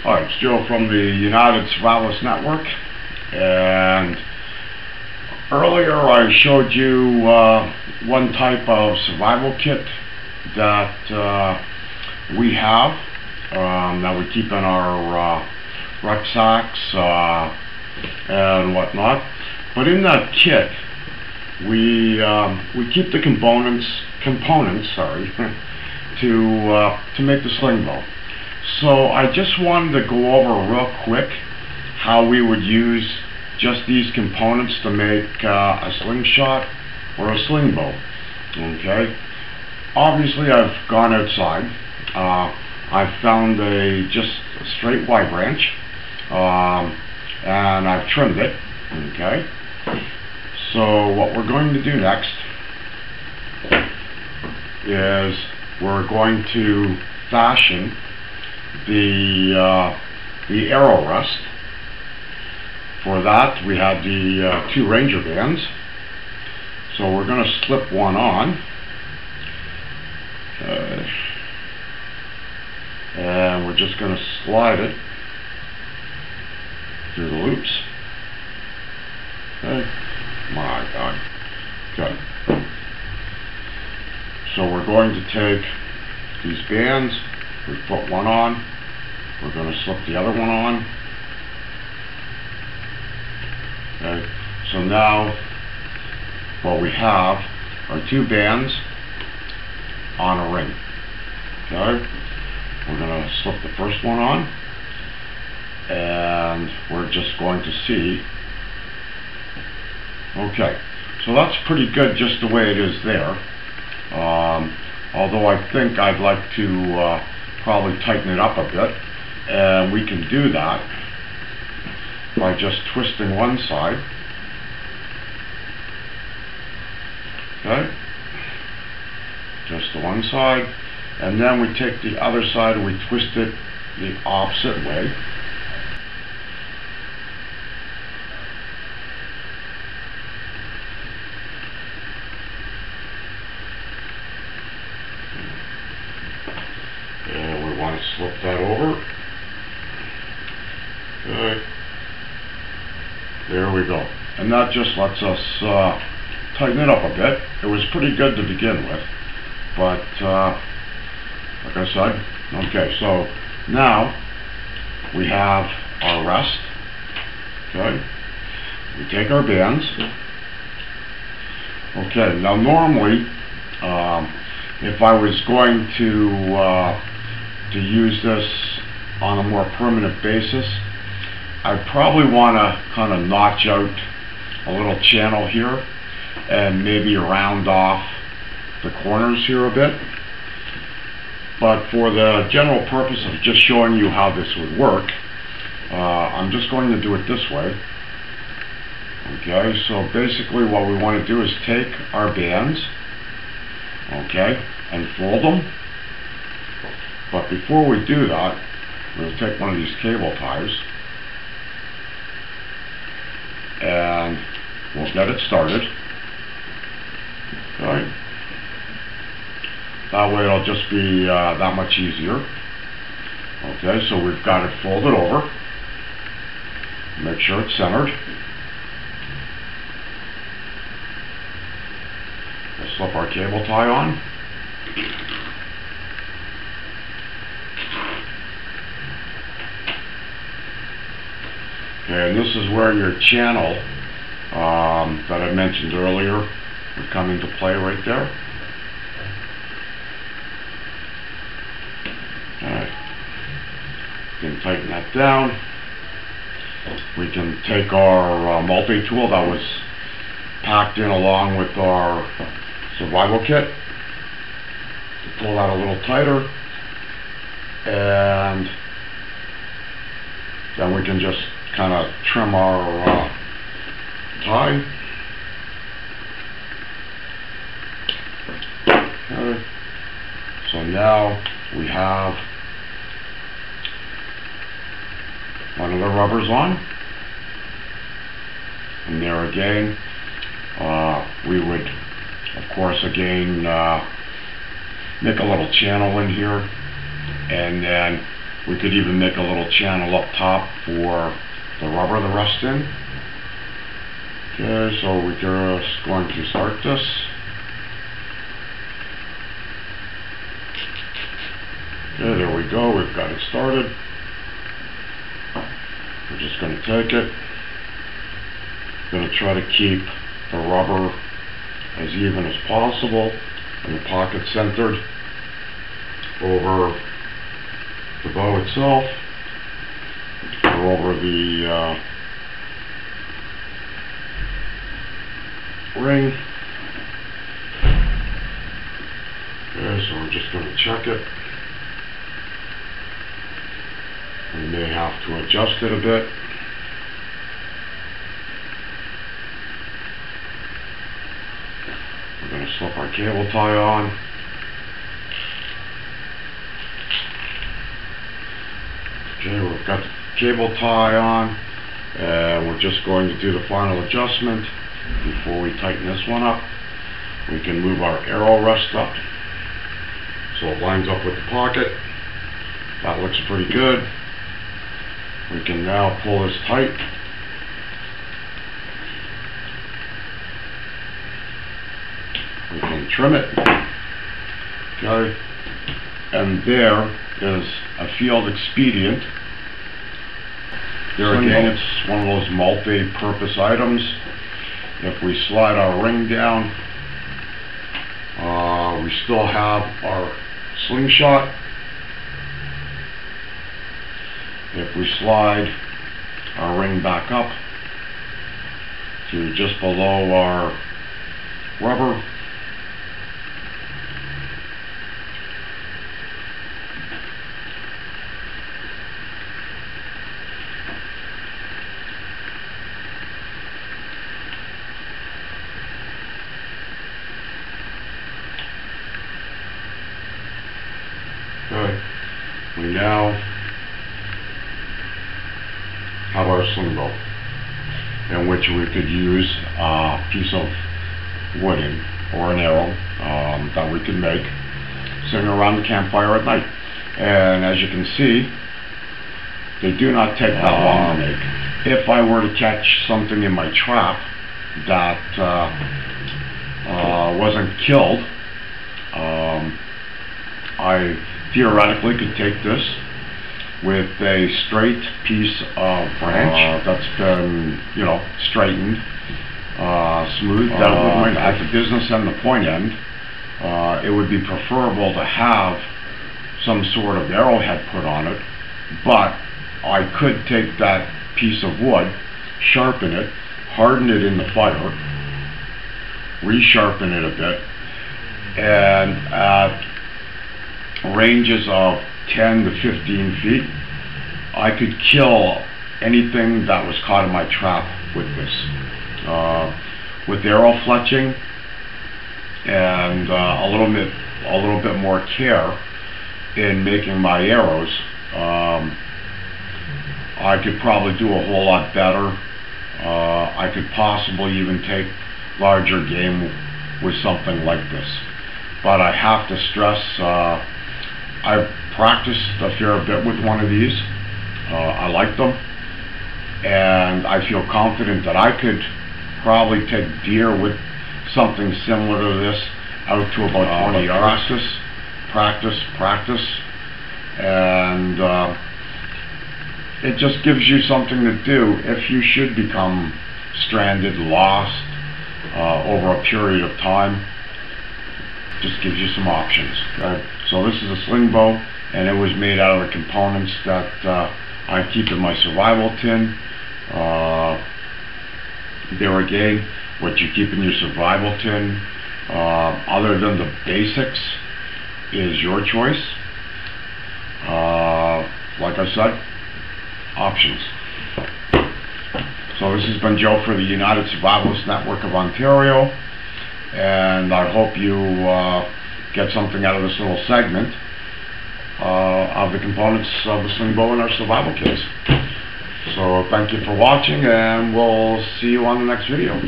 Hi, it's Joe from the United Survivalist Network, and earlier I showed you one type of survival kit that we have, that we keep in our rucksacks and whatnot. But in that kit, we keep the components to make the slingbow. So I just wanted to go over real quick how we would use just these components to make a slingshot or a slingbow. Okay. Obviously, I've gone outside. I've found just a straight Y branch, and I've trimmed it. Okay. So what we're going to do next is we're going to fashion the arrow rest. For that, we have the two Ranger bands. So we're going to slip one on, and we're just going to slide it through the loops. Okay. My God. Okay. So we're going to take these bands. We put one on, we're going to slip the other one on. Okay, so now what we have are two bands on a ring. Okay, we're going to slip the first one on, and we're just going to see. Okay, so that's pretty good just the way it is there. Although I think I'd like to probably tighten it up a bit, and we can do that by just twisting one side. Okay, just the one side, and then we take the other side and we twist it the opposite way. Want to slip that over. Okay. There we go. And that just lets us tighten it up a bit. It was pretty good to begin with, but like I said, okay, so now we have our rest. Okay. We take our bands. Okay, now normally if I was going to use this on a more permanent basis, I probably want to kind of notch out a little channel here and maybe round off the corners here a bit. But for the general purpose of just showing you how this would work, I'm just going to do it this way. Okay, so basically what we want to do is take our bands, okay, and fold them. But before we do that, we'll take one of these cable ties and we'll get it started. Okay. That way it'll just be that much easier. Okay, so we've got it folded over. Make sure it's centered. We'll slip our cable tie on. Okay, and this is where your channel that I mentioned earlier would come into play right there. Okay. We can tighten that down. We can take our multi-tool that was packed in along with our survival kit, pull that a little tighter, and then we can just kind of trim our tie. Okay. So now we have one of the rubbers on, and there again we would of course again make a little channel in here, and then We could even make a little channel up top for the rubber to rest in. Okay, so we're just going to start this. Okay, there we go, we've got it started. We're just going to take it. Going to try to keep the rubber as even as possible and the pocket centered over the bow itself or over the ring. Okay, so we're just going to check it. We may have to adjust it a bit. We're going to slip our cable tie on. Okay, we've got the cable tie on, and we're just going to do the final adjustment before we tighten this one up. We can move our arrow rest up so it lines up with the pocket. That looks pretty good. We can now pull this tight. We can trim it. Okay, and there is a field expedient. There again, it's one of those multi-purpose items. If we slide our ring down, we still have our slingshot. If we slide our ring back up to just below our rubber, okay, we now have our sling bow, in which we could use a piece of wood in, or an arrow that we could make, sitting around the campfire at night. And as you can see, they do not take that long to make. If I were to catch something in my trap that wasn't killed, I theoretically could take this with a straight piece of branch that's been, straightened, smoothed out with my knife, the business end, the point end. It would be preferable to have some sort of arrowhead put on it, but I could take that piece of wood, sharpen it, harden it in the fire, resharpen it a bit, and at ranges of 10 to 15 feet, I could kill anything that was caught in my trap with this. With arrow fletching and a little bit more care in making my arrows, I could probably do a whole lot better. I could possibly even take larger game with something like this. But I have to stress, I've practiced a fair bit with one of these. I like them, and I feel confident that I could probably take deer with something similar to this out to about 20 yards. Practice, and it just gives you something to do if you should become stranded, lost over a period of time. Just gives you some options. Okay? So this is a sling bow, and it was made out of the components that I keep in my survival tin. There again, what you keep in your survival tin, other than the basics, is your choice. Like I said, options. So this has been Joe for the United Survivalist Network of Ontario, and I hope you get something out of this little segment of the components of the sling bow in our survival case. So thank you for watching, and we'll see you on the next video.